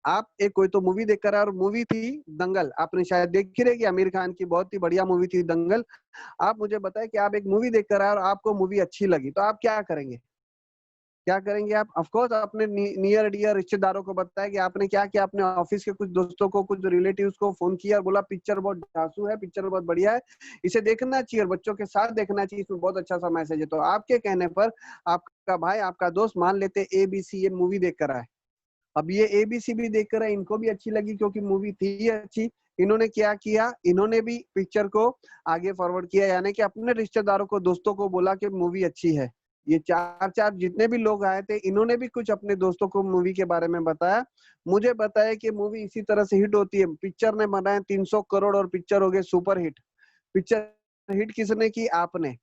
आप एक कोई तो मूवी देखकर आए और मूवी थी दंगल। आपने शायद देखी रहेगी, आमिर खान की बहुत ही बढ़िया मूवी थी दंगल। आप मुझे बताएं कि आप एक मूवी देखकर आए और आपको मूवी अच्छी लगी, तो आप क्या करेंगे? क्या करेंगे आप? ऑफ कोर्स अपने नियर डियर रिश्तेदारों को बताया कि आपने क्या किया, अपने ऑफिस के कुछ दोस्तों को, कुछ रिलेटिव्स को फोन किया और बोला पिक्चर बहुत धांसू है, पिक्चर बहुत बढ़िया है, इसे देखना चाहिए और बच्चों के साथ देखना चाहिए, इसमें बहुत अच्छा सा मैसेज है। तो आपके कहने पर आपका भाई, आपका दोस्त, मान लेते ABC ये मूवी देख कर आए। अब ये ABC भी देख कर आए, इनको भी अच्छी लगी क्योंकि मूवी थी अच्छी। इन्होंने क्या किया, इन्होंने भी पिक्चर को आगे फॉरवर्ड किया, यानी कि अपने रिश्तेदारों को, दोस्तों को बोला कि मूवी अच्छी है। ये 4 जितने भी लोग आए थे, इन्होंने भी कुछ अपने दोस्तों को मूवी के बारे में बताया। मुझे बताया कि मूवी इसी तरह से हिट होती है। पिक्चर ने बनाए 300 करोड़ और पिक्चर हो गए सुपर हिट। पिक्चर हिट किसने की? आपने।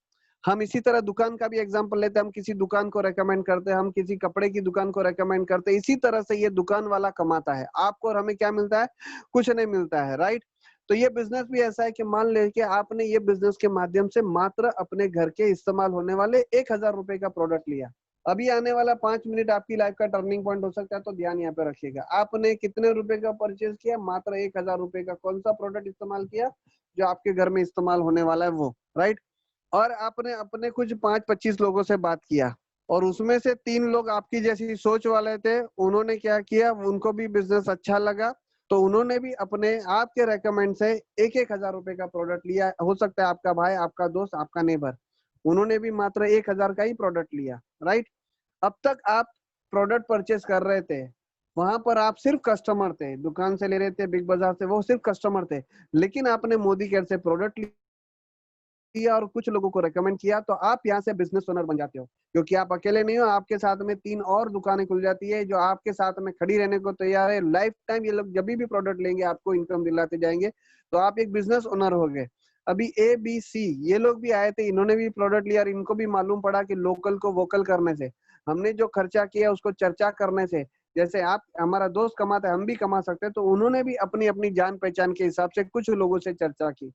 हम इसी तरह दुकान का भी एग्जांपल लेते हैं, हम किसी दुकान को रेकमेंड करते हैं, हम किसी कपड़े की दुकान को रेकमेंड करते हैं, इसी तरह से ये दुकान वाला कमाता है। आपको और हमें क्या मिलता है? कुछ नहीं मिलता है, राइट? तो ये बिजनेस भी ऐसा है कि मान ले कि आपने ये बिजनेस के माध्यम से मात्र अपने घर के इस्तेमाल होने वाले 1000 रुपए का प्रोडक्ट लिया। अभी आने वाला 5 मिनट आपकी लाइफ का टर्निंग पॉइंट हो सकता है, तो ध्यान यहाँ पे रखिएगा। आपने कितने रुपए का परचेज किया? मात्र 1000 रुपए का। कौन सा प्रोडक्ट इस्तेमाल किया? जो आपके घर में इस्तेमाल होने वाला है वो, राइट? और आपने अपने कुछ 5-25 लोगों से बात किया और उसमें से 3 लोग आपकी जैसी सोच वाले थे। उन्होंने क्या किया? उनको भी बिजनेस अच्छा लगा, तो उन्होंने भी अपने आपके रेकमेंड से 1-1 हजार रुपए का प्रोडक्ट लिया। हो सकता है आपका भाई, आपका दोस्त, आपका नेबर, उन्होंने भी मात्र 1000 का ही प्रोडक्ट लिया, राइट? अब तक आप प्रोडक्ट परचेज कर रहे थे, वहां पर आप सिर्फ कस्टमर थे, दुकान से ले रहे थे, बिग बाजार से, वो सिर्फ कस्टमर थे। लेकिन आपने मोदी केयर से प्रोडक्ट किया और कुछ लोगों को रेकमेंड किया, तो आप यहाँ से बिजनेस ओनर बन जाते हो, क्योंकि आप अकेले नहीं हो, आपके साथ में 3 और दुकानें खुल जाती है जो आपके साथ में खड़ी रहने को तैयार है। लाइफ टाइम ये लोग जब भी प्रोडक्ट लेंगे आपको इनकम दिलाते जाएंगे, तो आप एक बिजनेस ओनर हो गए। अभी ए बी सी ये लोग भी आए थे, इन्होंने भी प्रोडक्ट लिया और इनको भी मालूम पड़ा कि लोकल को वोकल करने से, हमने जो खर्चा किया उसको चर्चा करने से, जैसे आप हमारा दोस्त कमाता है हम भी कमा सकते हैं। तो उन्होंने भी अपनी अपनी जान पहचान के हिसाब से कुछ लोगों से चर्चा की।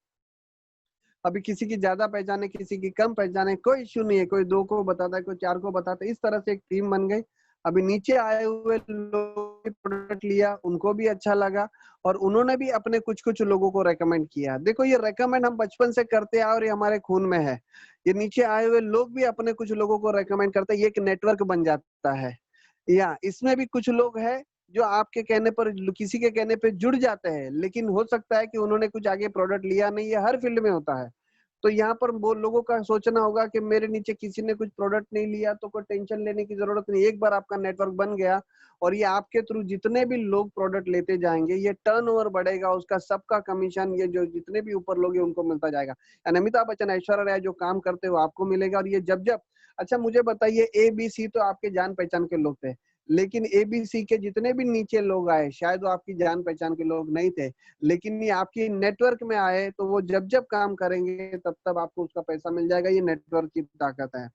अभी किसी की ज्यादा पहचाने, किसी की कम पहचाने, कोई इश्यू नहीं है। कोई 2 को बताता है, कोई 4 को बताता है, इस तरह से एक टीम बन गई। अभी नीचे आए हुए लोग प्रोडक्ट लिया, उनको भी अच्छा लगा और उन्होंने भी अपने कुछ-कुछ लोगों को रेकमेंड किया। देखो ये रेकमेंड हम बचपन से करते आए और ये हमारे खून में है। ये नीचे आए हुए लोग भी अपने कुछ लोगों को रेकमेंड करते हैं, ये एक नेटवर्क बन जाता है। या इसमें भी कुछ लोग हैं जो आपके कहने पर, किसी के कहने पे जुड़ जाते हैं, लेकिन हो सकता है कि उन्होंने कुछ आगे प्रोडक्ट लिया नहीं, ये हर फील्ड में होता है। तो यहाँ पर वो लोगों का सोचना होगा कि मेरे नीचे किसी ने कुछ प्रोडक्ट नहीं लिया तो कोई टेंशन लेने की जरूरत नहीं। एक बार आपका नेटवर्क बन गया और ये आपके थ्रू जितने भी लोग प्रोडक्ट लेते जाएंगे, ये टर्नओवर बढ़ेगा, उसका सबका कमीशन, ये जो जितने भी ऊपर लोग हैं उनको मिलता जाएगा। यानी अमिताभ बच्चन, ऐश्वर्या राय जो काम करते हो आपको मिलेगा। और ये जब जब, अच्छा मुझे बताइए, ए बी सी तो आपके जान पहचान के लोग थे, लेकिन एबीसी के जितने भी नीचे लोग आए, शायद वो आपकी जान पहचान के लोग नहीं थे, लेकिन ये आपकी नेटवर्क में आए, तो वो जब जब काम करेंगे तब तब आपको उसका पैसा मिल जाएगा। ये नेटवर्क की ताकत है,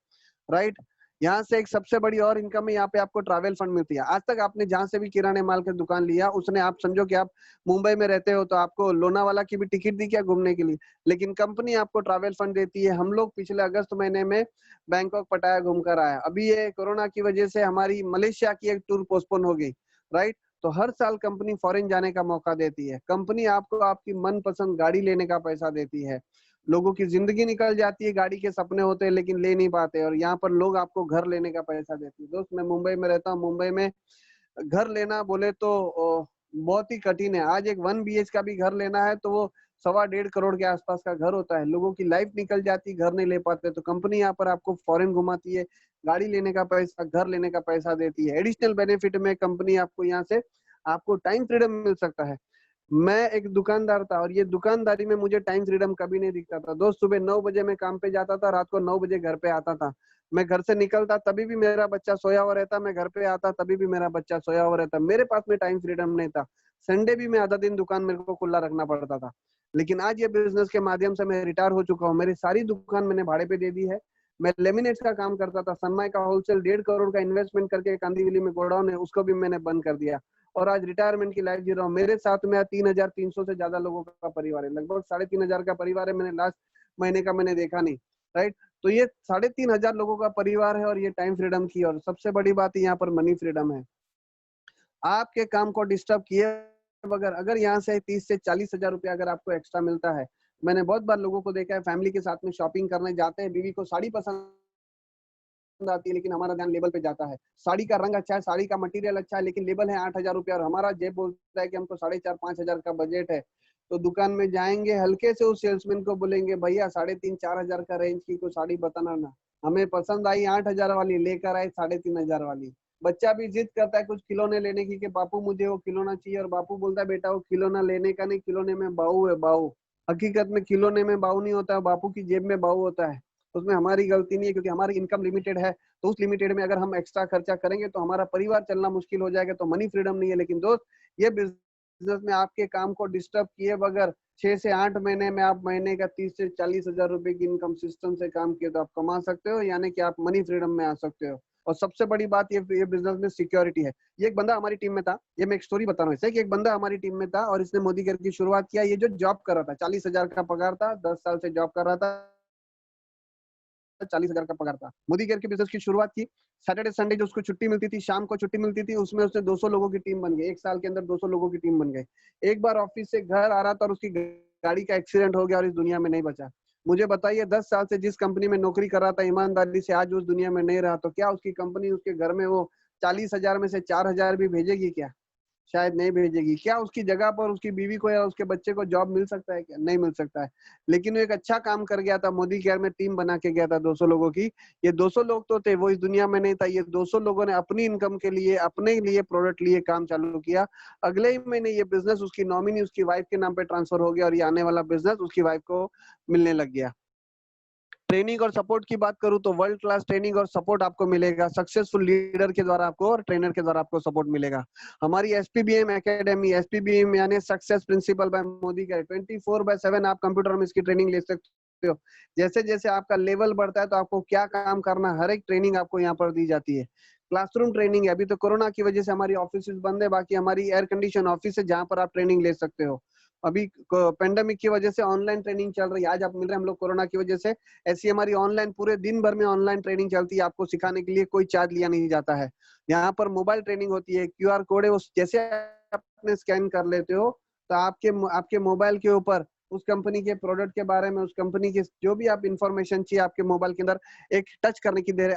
राइट? यहाँ से एक सबसे बड़ी और इनकम है, यहाँ पे आपको ट्रैवल फंड मिलती है। आज तक आपने जहां से भी किराने माल की दुकान लिया, उसने, आप समझो कि आप मुंबई में रहते हो तो आपको लोनावाला की भी टिकट दी क्या घूमने के लिए, लेकिन कंपनी आपको ट्रैवल फंड देती है। हम लोग पिछले अगस्त महीने में बैंकॉक पटाया घूमकर आया। अभी ये कोरोना की वजह से हमारी मलेशिया की एक टूर पोस्टपोन हो गई, राइट? तो हर साल कंपनी फॉरेन जाने का मौका देती है। कंपनी आपको आपकी मनपसंद गाड़ी लेने का पैसा देती है। लोगों की जिंदगी निकल जाती है, गाड़ी के सपने होते हैं लेकिन ले नहीं पाते, और यहाँ पर लोग आपको घर लेने का पैसा देते हैं। दोस्त, मैं मुंबई में रहता हूँ, मुंबई में घर लेना बोले तो बहुत ही कठिन है। आज एक 1 BH का भी घर लेना है तो वो 1.25 करोड़ के आसपास का घर होता है। लोगों की लाइफ निकल जाती, घर नहीं ले पाते। तो कंपनी यहाँ पर आपको फॉरेन घुमाती है, गाड़ी लेने का पैसा, घर लेने का पैसा देती है। एडिशनल बेनिफिट में कंपनी आपको यहाँ से, आपको टाइम फ्रीडम मिल सकता है। मैं एक दुकानदार था और ये दुकानदारी में मुझे टाइम फ्रीडम कभी नहीं दिखता था। दोस्त, सुबह 9 बजे मैं काम पे जाता था, रात को 9 बजे घर पे आता था। मैं घर से निकलता तभी भी मेरा बच्चा सोया हुआ रहता, मैं घर पे आता तभी भी मेरा बच्चा सोया हुआ रहता। मेरे पास में टाइम फ्रीडम नहीं था। संडे भी मैं आधा दिन दुकान मेरे को खुला रखना पड़ता था। लेकिन आज ये बिजनेस के माध्यम से मैं रिटायर हो चुका हूँ। मेरी सारी दुकान मैंने भाड़े पे दे दी है। मैं लेमिनेट्स का काम करता था, सनमाई का होलसेल 1.5 करोड़ का इन्वेस्टमेंट करके कांदीवली में गोडाउन है, उसको भी मैंने बंद कर दिया और आज रिटायरमेंट की लाइफ जी रहा हूँ। मेरे साथ में 3300 से ज्यादा लोगों का परिवार है, लगभग 3500 का परिवार है। मैंने लास्ट महीने का मैंने देखा नहीं, राइट? तो ये 3500 लोगों का परिवार है और ये टाइम फ्रीडम की, और सबसे बड़ी बात यहाँ पर मनी फ्रीडम है। आपके काम को डिस्टर्ब किए बगैर अगर यहाँ से 30 से 40 हजार रुपया अगर आपको एक्स्ट्रा मिलता है, मैंने बहुत बार लोगों को देखा है, फैमिली के साथ में शॉपिंग करने जाते हैं, बीवी को साड़ी पसंद आती है लेकिन हमारा ध्यान लेबल पे जाता है। साड़ी का रंग अच्छा है, साड़ी का मटेरियल अच्छा है, लेकिन लेबल है 8,000 रुपया और हमारा जेब बोलता है कि हमको 4,500-5,000 का बजट है। तो दुकान में जाएंगे, हल्के से उस सेल्समैन को बोलेंगे, भैया 3,500-4,000 का रेंज की कोई साड़ी बताना ना, हमें पसंद आई 8,000 वाली, लेकर आए 3,500 वाली। बच्चा भी जिद करता है कुछ खिलौने लेने की कि बापू मुझे वो खिलौना चाहिए, और बापू बोलता है बेटा वो खिलौना लेने का नहीं, खिलौने में बाऊ है बाऊ। हकीकत में खिलौने में बाऊ नहीं होता है, बापू की जेब में बाऊ होता है। उसमें हमारी गलती नहीं है क्योंकि हमारी इनकम लिमिटेड है। तो उस लिमिटेड में अगर हम एक्स्ट्रा खर्चा करेंगे तो हमारा परिवार चलना मुश्किल हो जाएगा। तो मनी फ्रीडम नहीं है। लेकिन दोस्त, ये बिजनेस में आपके काम को डिस्टर्ब किए बगैर 6 से 8 महीने में आप महीने का 30 से 40 हजार रुपए की इनकम सिस्टम से काम किए तो आप कमा सकते हो, यानी कि आप मनी फ्रीडम में आ सकते हो। और सबसे बड़ी बात ये बिजनेस में सिक्योरिटी है। ये एक बंदा हमारी टीम में था, ये मैं एक स्टोरी बता रहा हूँ इससे, कि एक बंदा हमारी टीम में था और इसने मोदी केयर की शुरुआत किया। ये जो जॉब कर रहा था, 40,000 का पगार था, 10 साल से जॉब कर रहा था, 40,000 का पगार था। मोदी केयर के बिजनेस की शुरुआत की। सैटरडे संडे जो उसको छुट्टी मिलती थी, शाम को छुट्टी मिलती थी, उसमें उसने 200 लोगों की टीम बन गई। 1 साल के अंदर 200 लोगों की टीम बन गई। एक बार ऑफिस से घर आ रहा था और उसकी गाड़ी का एक्सीडेंट हो गया और इस दुनिया में नहीं बचा। मुझे बताइए, 10 साल से जिस कंपनी में नौकरी कर रहा था ईमानदारी से, आज उस दुनिया में नहीं रहा, तो क्या उसकी कंपनी उसके घर में वो 40,000 में से 4,000 भी भेजेगी क्या? शायद नहीं भेजेगी। क्या उसकी जगह पर उसकी बीवी को या उसके बच्चे को जॉब मिल सकता है क्या? नहीं मिल सकता है। लेकिन वो एक अच्छा काम कर गया था, मोदी केयर में टीम बना के गया था 200 लोगों की। ये 200 लोग तो थे, वो इस दुनिया में नहीं था। ये 200 लोगों ने अपनी इनकम के लिए, अपने लिए प्रोडक्ट लिए काम चालू किया। अगले ही महीने ये बिजनेस उसकी नॉमिनी उसकी वाइफ के नाम पे ट्रांसफर हो गया और ये आने वाला बिजनेस उसकी वाइफ को मिलने लग गया। ट्रेनिंग और सपोर्ट की बात करूं तो वर्ल्ड क्लास ट्रेनिंग और सपोर्ट आपको मिलेगा। सक्सेसफुल लीडर के द्वारा आपको और ट्रेनर के द्वारा आपको सपोर्ट मिलेगा। हमारी एसपीबीएम एकेडमी, एसपीबीएम यानी success principal bye Modi care, 24/7 आप कंप्यूटर में इसकी ट्रेनिंग ले सकते हो। जैसे जैसे आपका लेवल बढ़ता है तो आपको क्या काम करना, हर एक ट्रेनिंग आपको यहाँ पर दी जाती है। क्लासरूम ट्रेनिंग है। अभी तो कोरोना की वजह से हमारी ऑफिस बंद है, बाकी हमारी एयर कंडीशन ऑफिस है जहाँ पर आप ट्रेनिंग ले सकते हो। अभी पेंडेमिक की वजह से ऑनलाइन ट्रेनिंग चल रही है। आज आप मिल रहे हैं हम लोग कोरोना की वजह से, ऐसी हमारी ऑनलाइन पूरे दिन भर में ऑनलाइन ट्रेनिंग चलती है। आपको सिखाने के लिए कोई चार्ज लिया नहीं जाता है। यहाँ पर मोबाइल ट्रेनिंग होती है। क्यूआर कोड है, उस जैसे आपने स्कैन कर लेते हो तो आपके मोबाइल के ऊपर उस कंपनी के प्रोडक्ट के बारे में, उस कंपनी की जो भी आप इंफॉर्मेशन चाहिए आपके मोबाइल के अंदर एक टच करने की देर।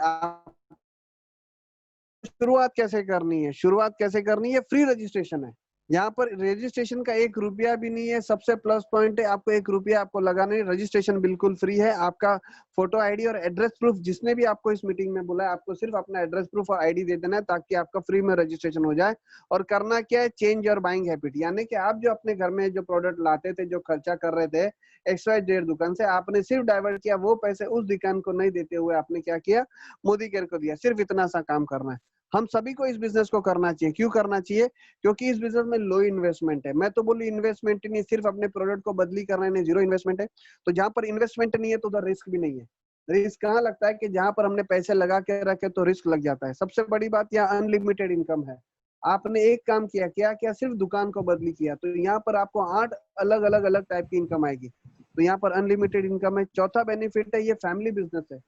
शुरुआत कैसे करनी है? शुरुआत कैसे करनी है? फ्री रजिस्ट्रेशन है। यहाँ पर रजिस्ट्रेशन का 1 रुपया भी नहीं है। सबसे प्लस पॉइंट है, आपको 1 रुपया आपको लगाना नहीं, रजिस्ट्रेशन बिल्कुल फ्री है। आपका फोटो आईडी और एड्रेस प्रूफ, जिसने भी आपको इस मीटिंग में बोला है, आपको सिर्फ अपना एड्रेस प्रूफ और आईडी दे देना है ताकि आपका फ्री में रजिस्ट्रेशन हो जाए। और करना क्या है, चेंज योर बाइंग हैबिट, यानी कि आप जो अपने घर में जो प्रोडक्ट लाते थे, जो खर्चा कर रहे थे XYZ दुकान से, आपने सिर्फ डाइवर्ट किया, वो पैसे उस दुकान को नहीं देते हुए आपने क्या किया, मोदी केयर को दिया। सिर्फ इतना सा काम करना है। हम सभी को इस बिजनेस को करना चाहिए। क्यों करना चाहिए? क्योंकि इस बिजनेस में लो इन्वेस्टमेंट है। मैं तो बोलूं इन्वेस्टमेंट नहीं, सिर्फ अपने प्रोडक्ट को बदली करने में जीरो इन्वेस्टमेंट है। तो जहां पर इन्वेस्टमेंट नहीं है तो उधर रिस्क भी नहीं है। रिस्क कहाँ लगता है कि जहां पर हमने पैसे लगा के रखे तो रिस्क लग जाता है। सबसे बड़ी बात यहाँ अनलिमिटेड इनकम है। आपने एक काम किया, क्या किया? सिर्फ दुकान को बदली किया, तो यहाँ पर आपको 8 अलग अलग अलग टाइप की इनकम आएगी। तो यहाँ पर अनलिमिटेड इनकम है। चौथा बेनिफिट है, ये फैमिली बिजनेस है।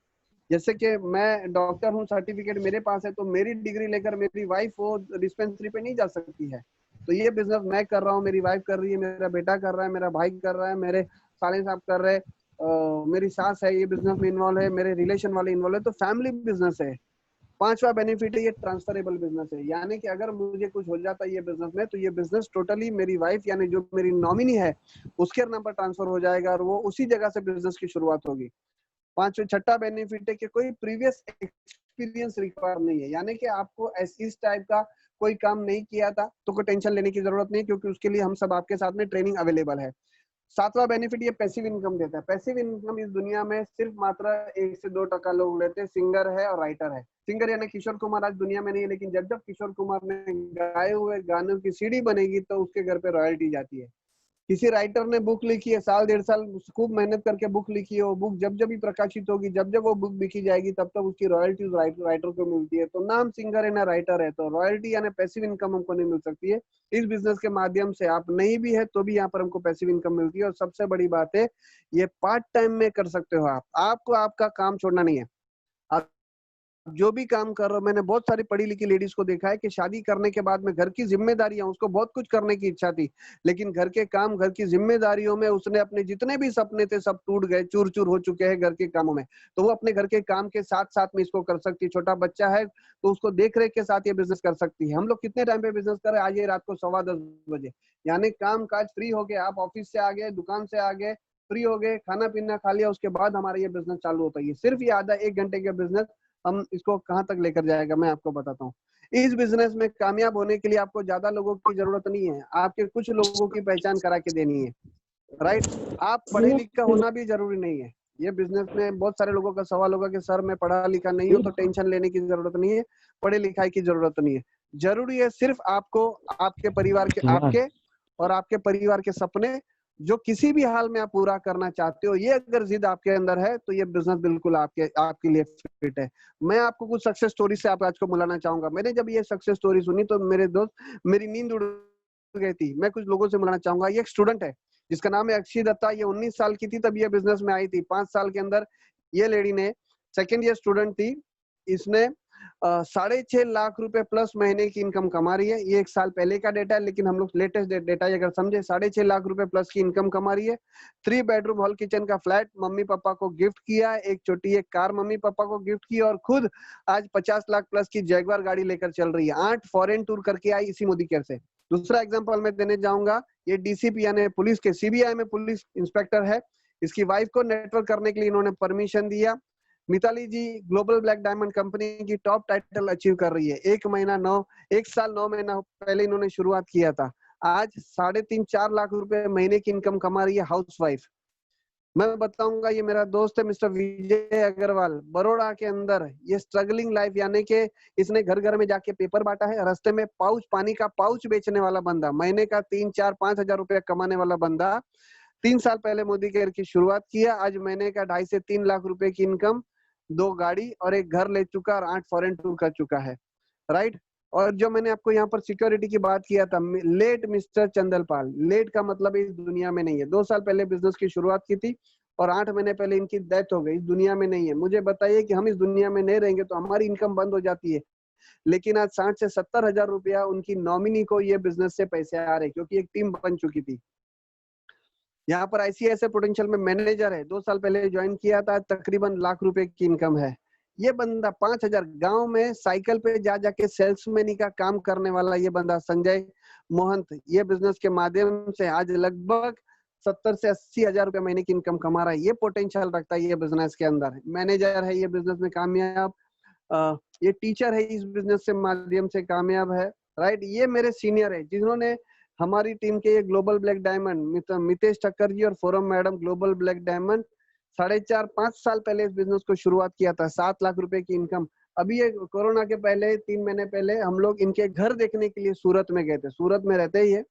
जैसे कि मैं डॉक्टर हूँ, सर्टिफिकेट मेरे पास है, तो मेरी डिग्री लेकर मेरी वाइफ वो डिस्पेंसरी पे नहीं जा सकती है। तो ये बिजनेस मैं कर रहा हूँ, मेरी वाइफ कर रही है, मेरा बेटा कर रहा है, मेरा भाई कर रहा है, मेरे साले साहब कर रहे हैं, मेरी सास है ये बिजनेस में इन्वॉल्व है, मेरे रिलेशन वाले इन्वॉल्व है। तो फैमिली बिजनेस है। पांचवा बेनिफिट है, ये ट्रांसफरेबल बिजनेस है, यानी कि अगर मुझे कुछ हो जाता है ये बिजनेस में, तो ये बिजनेस टोटली मेरी वाइफ यानी जो मेरी नॉमिनी है उसके नाम पर ट्रांसफर हो जाएगा और वो उसी जगह से बिजनेस की शुरुआत होगी। छठा बेनिफिट है कि कोई प्रीवियस एक्सपीरियंस रिक्वायर नहीं है, यानी कि आपको इस टाइप का कोई काम नहीं किया था तो कोई टेंशन लेने की जरूरत नहीं, क्योंकि उसके लिए हम सब आपके साथ में ट्रेनिंग अवेलेबल है। सातवां बेनिफिट, ये पैसिव इनकम देता है। पैसिव इनकम इस दुनिया में सिर्फ मात्र 1 से 2% लोग लेते हैं, सिंगर है और राइटर है। सिंगर यानी किशोर कुमार आज दुनिया में नहीं है, लेकिन जब जब किशोर कुमार ने गाए हुए गानों की सीडी बनेगी तो उसके घर पे रॉयल्टी जाती है। किसी राइटर ने बुक लिखी है, साल 1.5 साल खूब मेहनत करके बुक लिखी है, वो बुक जब जब भी प्रकाशित होगी, जब जब वो बुक बिकी जाएगी, तब तब उसकी रॉयल्टी राइटर को मिलती है। तो नाम सिंगर है ना राइटर है, तो रॉयल्टी यानी पैसिव इनकम हमको नहीं मिल सकती है। इस बिजनेस के माध्यम से आप नहीं भी है तो भी यहाँ पर हमको पैसिव इनकम मिलती है। और सबसे बड़ी बात है, ये पार्ट टाइम में कर सकते हो आप। आपको आपका काम छोड़ना नहीं है। आप जो भी काम कर रहे हो, मैंने बहुत सारी पढ़ी लिखी लेडीज को देखा है कि शादी करने के बाद में घर की जिम्मेदारियां, उसको बहुत कुछ करने की इच्छा थी, लेकिन घर के काम, घर की जिम्मेदारियों में उसने अपने जितने भी सपने थे सब टूट गए, चूर चूर हो चुके हैं घर के कामों में। तो वो अपने घर के काम के साथ साथ में इसको कर सकती है। छोटा बच्चा है तो उसको देख रेख के साथ ये बिजनेस कर सकती है। हम लोग कितने टाइम पे बिजनेस कर रहे हैं? आज ये रात को 10:15 बजे, यानी काम काज फ्री हो गए, आप ऑफिस से आ गए, दुकान से आ गए, फ्री हो गए, खाना पीना खा लिया, उसके बाद हमारा ये बिजनेस चालू होता है। सिर्फ ये आधा 1 घंटे का बिजनेस हम इसको कहां तक लेकर जाएगा, मैं आपको बताता हूँ। इस बिजनेस में कामयाब होने के लिए आपको ज्यादा लोगों की जरूरत नहीं है, आपके कुछ लोगों की पहचान करा के देनी है। राइट? आप पढ़े लिखा होना भी जरूरी नहीं है। ये बिजनेस में बहुत सारे लोगों का सवाल होगा कि सर मैं पढ़ा लिखा नहीं हूँ, तो टेंशन लेने की जरूरत नहीं है, पढ़े लिखाई की जरूरत नहीं है। जरूरी है सिर्फ आपको आपके परिवार के, आपके और आपके परिवार के सपने जो किसी भी हाल में आप पूरा करना चाहते हो, ये अगर जिद आपके अंदर है तो ये बिजनेस बिल्कुल आपके लिए फिट है। मैं आपको कुछ सक्सेस स्टोरी से आप आज को बुलाना चाहूंगा। मैंने जब ये सक्सेस स्टोरी सुनी तो मेरे दोस्त, मेरी नींद उड़ गई थी। मैं कुछ लोगों से मिलाना चाहूंगा। ये एक स्टूडेंट है जिसका नाम है अक्षी दत्ता। ये 19 साल की थी तब ये बिजनेस में आई थी। 5 साल के अंदर ये लेडी ने, सेकेंड ईयर स्टूडेंट थी, इसने 6.5 लाख रुपए प्लस महीने की इनकम कमा रही है। ये 1 साल पहले का डेटा है, लेकिन हम लोग लेटेस्ट डेटा अगर समझे, 6.5 लाख रुपए प्लस की इनकम कमा रही है। 3 बेडरूम हॉल किचन का फ्लैट मम्मी पापा को गिफ्ट किया है। एक छोटी एक कार मम्मी पापा को गिफ्ट की, और खुद आज 50 लाख प्लस की जैगवार गाड़ी लेकर चल रही है। 8 फॉरेन टूर करके आई इसी मोदी केयर से। दूसरा एग्जाम्पल मैं देने जाऊंगा, ये डीसीपी यानी पुलिस के सीबीआई में पुलिस इंस्पेक्टर है। इसकी वाइफ को नेटवर्क करने के लिए इन्होंने परमिशन दिया। मिताली जी ग्लोबल ब्लैक डायमंड कंपनी की टॉप टाइटल अचीव कर रही है। 1 साल 9 महीना पहले इन्होंने शुरुआत किया था। आज 3.5-4 लाख रुपए महीने की इनकम कमा रही है हाउस वाइफ। मैं बताऊंगा, ये मेरा दोस्त है मिस्टर विजय अग्रवाल, बड़ौदा के अंदर। ये स्ट्रगलिंग लाइफ यानी कि इसने घर घर में जाके पेपर बांटा है। रास्ते में पानी का पाउच बेचने वाला बंदा, महीने का 3-4-5 हजार रुपया कमाने वाला बंदा 3 साल पहले मोदी केयर की शुरुआत किया। आज महीने का 2.5 से 3 लाख रुपए की इनकम, 2 गाड़ी और एक घर ले चुका और 8 फॉरेन टूर कर चुका है। राइट। और जो मैंने आपको यहाँ पर सिक्योरिटी की बात किया था, लेट मिस्टर चंदलपाल, लेट का मतलब इस दुनिया में नहीं है। 2 साल पहले बिजनेस की शुरुआत की थी और 8 महीने पहले इनकी डेथ हो गई, इस दुनिया में नहीं है। मुझे बताइए कि हम इस दुनिया में नहीं रहेंगे तो हमारी इनकम बंद हो जाती है, लेकिन आज 60 से 70 हजार रुपया उनकी नॉमिनी को ये बिजनेस से पैसे आ रहे, क्योंकि एक टीम बन चुकी थी। यहाँ पर आईसीआईसीआई पोटेंशियल में मैनेजर है, 2 साल पहले ज्वाइन किया था, तकरीबन लाख रुपए की इनकम है। ये बंदा 5,000 गांव में साइकिल पे जा जाके सेल्समैन का काम करने वाला ये बंदा संजय मोहंत, ये बिजनेस के माध्यम से आज लगभग 70 से 80 हजार रुपए महीने की इनकम कमा रहा है। ये पोटेंशियल रखता है ये बिजनेस के अंदर। मैनेजर है ये बिजनेस में कामयाब, ये टीचर है इस बिजनेस से माध्यम से कामयाब है। राइट। ये मेरे सीनियर है जिन्होंने हमारी टीम के, ये global black diamond Mitesh Thakkar ji और Foram madam, global black diamond 4.5-5 साल पहले इस बिजनेस को शुरुआत किया था। 7 लाख रुपए की इनकम। अभी ये कोरोना के पहले 3 महीने पहले हम लोग इनके घर देखने के लिए सूरत में गए थे। सूरत में रहते ही है।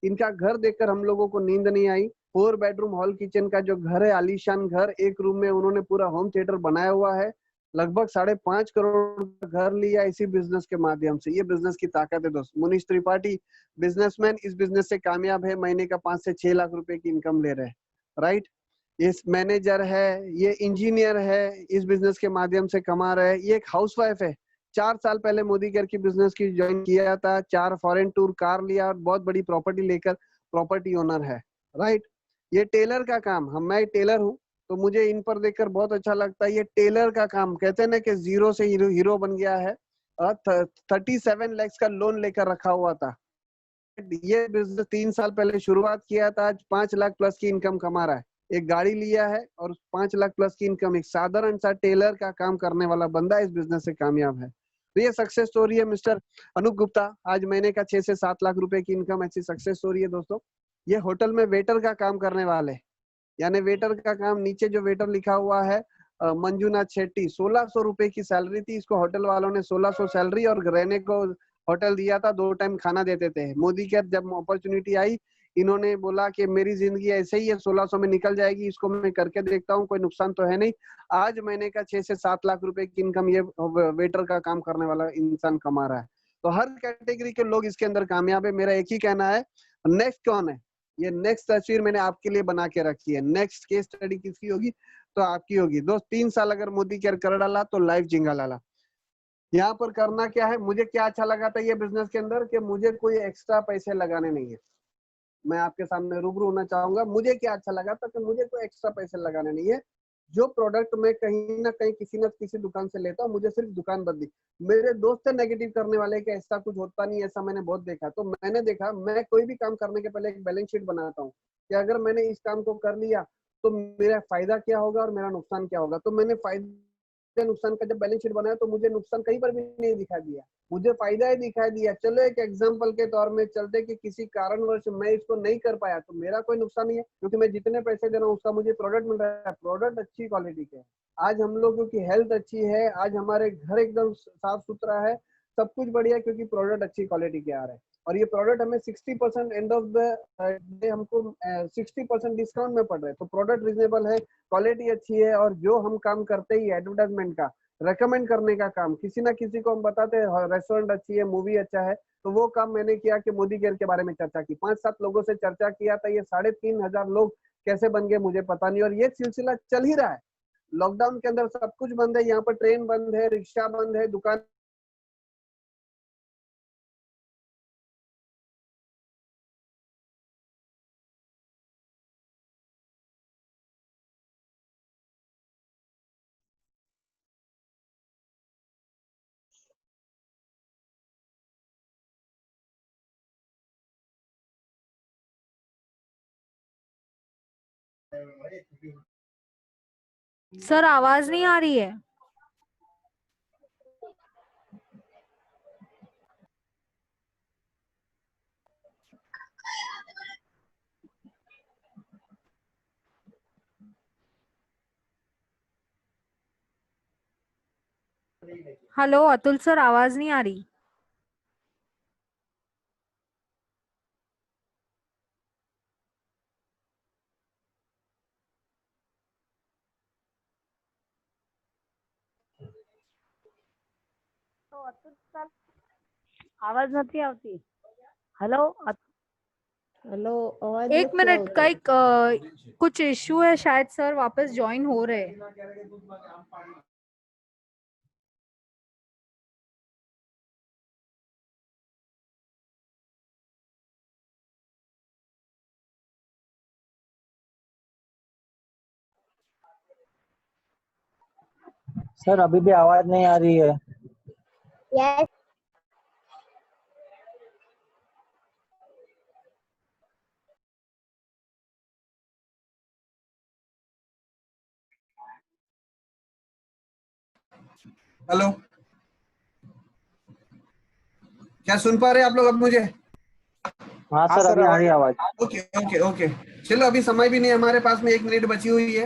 इनका घर देखकर हम लोगों को नींद नहीं आई। 4 बेडरूम हॉल किचन का जो घर है, आलीशान घर, एक रूम में उन्होंने पूरा होम थिएटर बनाया हुआ है। लगभग 5.5 करोड़ का घर लिया इसी बिजनेस के माध्यम से। ये बिजनेस की ताकत है दोस्त। मुनीश त्रिपाठी बिजनेसमैन, इस बिजनेस से कामयाब है, महीने का 5 से 6 लाख रुपए की इनकम ले रहे हैं। राइट। ये मैनेजर है, ये इंजीनियर है, इस बिजनेस के माध्यम से कमा रहे हैं। ये एक हाउसवाइफ है, 4 साल पहले मोदी केयर की बिजनेस की ज्वाइन किया था, 4 फॉरेन टूर, कार लिया और बहुत बड़ी प्रॉपर्टी लेकर प्रॉपर्टी ओनर है। राइट। ये टेलर का काम, मैं टेलर हूँ तो मुझे इन पर देखकर बहुत अच्छा लगता है। ये टेलर का काम, कहते हैं ना कि जीरो से हीरो बन गया है। 37 लाख का लोन लेकर रखा हुआ था। ये बिजनेस 3 साल पहले शुरुआत किया था, आज 5 लाख प्लस की इनकम कमा रहा है। एक गाड़ी लिया है और 5 लाख प्लस की इनकम। एक साधारण सा टेलर का काम करने वाला बंदा इस बिजनेस से कामयाब है। तो ये सक्सेस स्टोरी है मिस्टर अनूप गुप्ता। आज महीने का 6 से 7 लाख रुपए की इनकम, ऐसी सक्सेस स्टोरी है दोस्तों। ये होटल में वेटर का काम करने वाले, यानी वेटर का काम, नीचे जो वेटर लिखा हुआ है मंजूनाथ शेट्टी, 1600 रुपए की सैलरी थी इसको। होटल वालों ने 1600 सैलरी और रहने को होटल दिया था, 2 टाइम खाना देते थे। मोदी के जब अपॉर्चुनिटी आई, इन्होंने बोला कि मेरी जिंदगी ऐसे ही है, 1600 में निकल जाएगी, इसको मैं करके देखता हूँ, कोई नुकसान तो है नहीं। आज महीने का 6 से 7 लाख रुपए की इनकम ये वेटर का काम करने वाला इंसान कमा रहा है। तो हर कैटेगरी के लोग इसके अंदर कामयाब है। मेरा एक ही कहना है, नेक्स्ट कौन है? ये नेक्स्ट तस्वीर मैंने आपके लिए बना के रखी है। नेक्स्ट केस स्टडी किसकी होगी? तो आपकी होगी दोस्त। 3 साल अगर मोदी केयर कर डाला तो लाइफ जिंगा लाला। यहाँ पर करना क्या है, मुझे क्या अच्छा लगा था ये बिजनेस के अंदर, कि मुझे कोई एक्स्ट्रा पैसे लगाने नहीं है। मैं आपके सामने रूबरू होना चाहूंगा। मुझे क्या अच्छा लगा था कि मुझे कोई एक्स्ट्रा पैसे लगाने नहीं है। जो प्रोडक्ट मैं कहीं ना कहीं किसी न किसी दुकान से लेता हूँ, मुझे सिर्फ दुकान बदली। मेरे दोस्त है नेगेटिव करने वाले कि ऐसा कुछ होता नहीं, ऐसा मैंने बहुत देखा। तो मैंने देखा, मैं कोई भी काम करने के पहले एक बैलेंस शीट बनाता हूँ कि अगर मैंने इस काम को कर लिया तो मेरा फायदा क्या होगा और मेरा नुकसान क्या होगा। तो मैंने फायदे नुकसान का जब बैलेंस शीट बनाया तो मुझे नुकसान कहीं पर भी नहीं दिखा दिया, मुझे फायदा ही दिखाई दिया। चलो एक एग्जांपल के तौर में चलते कि किसी कारणवश मैं इसको नहीं कर पाया तो मेरा कोई नुकसान नहीं है, क्योंकि मैं जितने पैसे दे रहा हूँ उसका मुझे प्रोडक्ट मिल रहा है, प्रोडक्ट अच्छी क्वालिटी के है। आज हम लोगों की हेल्थ अच्छी है, आज हमारे घर एकदम साफ सुथरा है, सब कुछ बढ़िया, क्योंकि प्रोडक्ट अच्छी क्वालिटी के आ रहे हैं। और ये प्रोडक्ट हमें 60% एंड ऑफ द डे हमको 60% डिस्काउंट में पड़ रहे हैं। तो प्रोडक्ट रिजनेबल है, क्वालिटी अच्छी है, और जो हम काम करते ही एडवर्टाइजमेंट का, रेकमेंड करने का काम, किसी ना किसी को हम बताते हैं रेस्टोरेंट अच्छी है, मूवी अच्छा है, तो वो काम मैंने किया कि मोदी केयर के बारे में चर्चा की, 5-7 लोगों से चर्चा किया था। ये 3,500 लोग कैसे बन गए मुझे पता नहीं, और ये सिलसिला चल ही रहा है। लॉकडाउन के अंदर सब कुछ बंद है, यहाँ पर ट्रेन बंद है, रिक्शा बंद है, दुकान। सर आवाज नहीं आ रही है। हेलो अतुल सर, आवाज नहीं आ रही। तो अतुल सर आवाज નથી આવતી। हेलो हेलो, आवाज एक નથી मिनट का આવતી। एक कुछ इश्यू है शायद, सर वापस ज्वाइन हो रहे हैं। सर अभी भी आवाज नहीं आ रही है। यस हेलो, क्या सुन पा रहे हैं आप लोग अब मुझे? हाँ सर, अभी आ रही है आवाज। ओके ओके ओके, चलो अभी समय भी नहीं, हमारे पास में 1 मिनट बची हुई है।